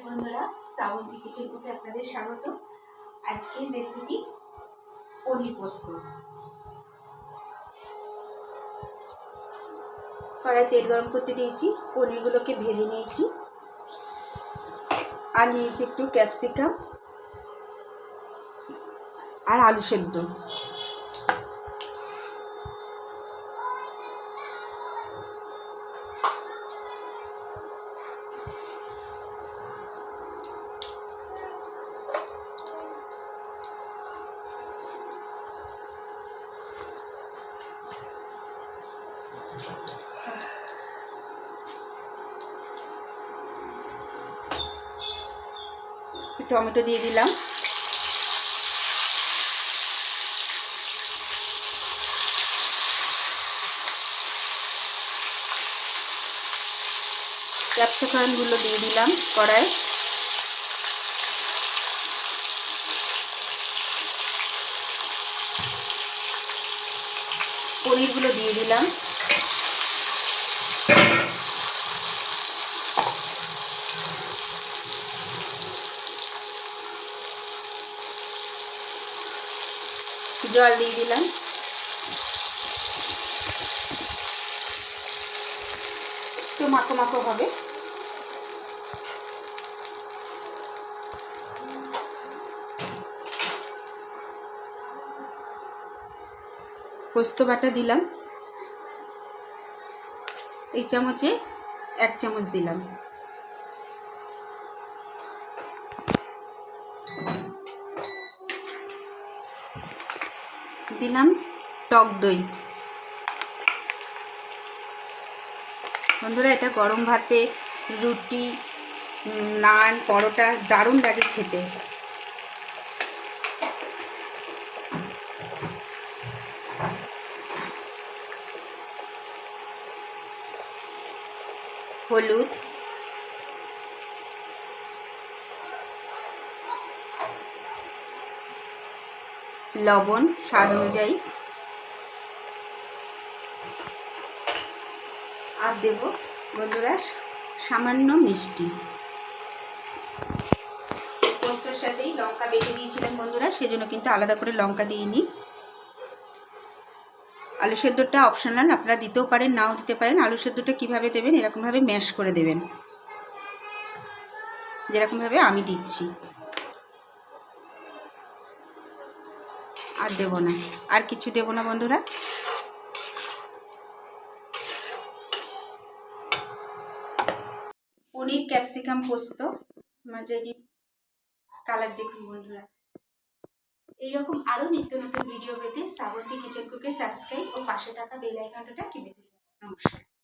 বন্ধুরা, শ্রাবন্তী কিচেন কুকে আপনাদের স্বাগত। আজকের রেসিপি পনির পোস্ত। কড়াই তেল গরম করতে দিয়েছি, পনিরগুলোকে ভেজে নিয়েছি। আর নিয়েছি একটু ক্যাপসিকাম আর আলু সেদ্ধ। টমেটো দিয়ে দিলাম, ক্যাপসিকামগুলো দিয়ে দিলাম কড়াই। পনিরগুলো দিয়ে দিলাম। জল দিয়ে দিলাম। একটু মাখো মাখো হবে। পোস্ত বাটা দিলাম, এই চামচে 1 চামচ দিলাম। দিলাম টক দই। বন্ধুরা, এটা গরম ভাতে, রুটি, নান, পরোটা দারুণ লাগে খেতে। হলুদ, লবণ স্বাদ অনুযায়ী, আর দেব বন্ধুরা সামান্য মিষ্টি। পোস্তর সাথেই লঙ্কা বেটে দিয়েছিলাম বন্ধুরা, সেজন্য কিন্তু আলাদা করে লঙ্কা দিইনি। আলু সেদ্ধটা অপশনাল, আপনারা দিতেও পারেন নাও দিতে পারেন। আলু সেদ্ধটা কীভাবে দেবেন, এরকমভাবে ম্যাশ করে দেবেন, যেরকমভাবে আমি দিচ্ছি। আর দেব না, আর কিছু দেব না বন্ধুরা। পনির ক্যাপসিকাম পোস্ত আমার রেডি। কালার দেখুন বন্ধুরা। এইরকম আরও নিত্য নতুন ভিডিও পেতে শ্রাবন্তী কিচেন কুকে সাবস্ক্রাইব ও পাশে থাকা বেল আইকনটা টিপে দিন। নমস্কার।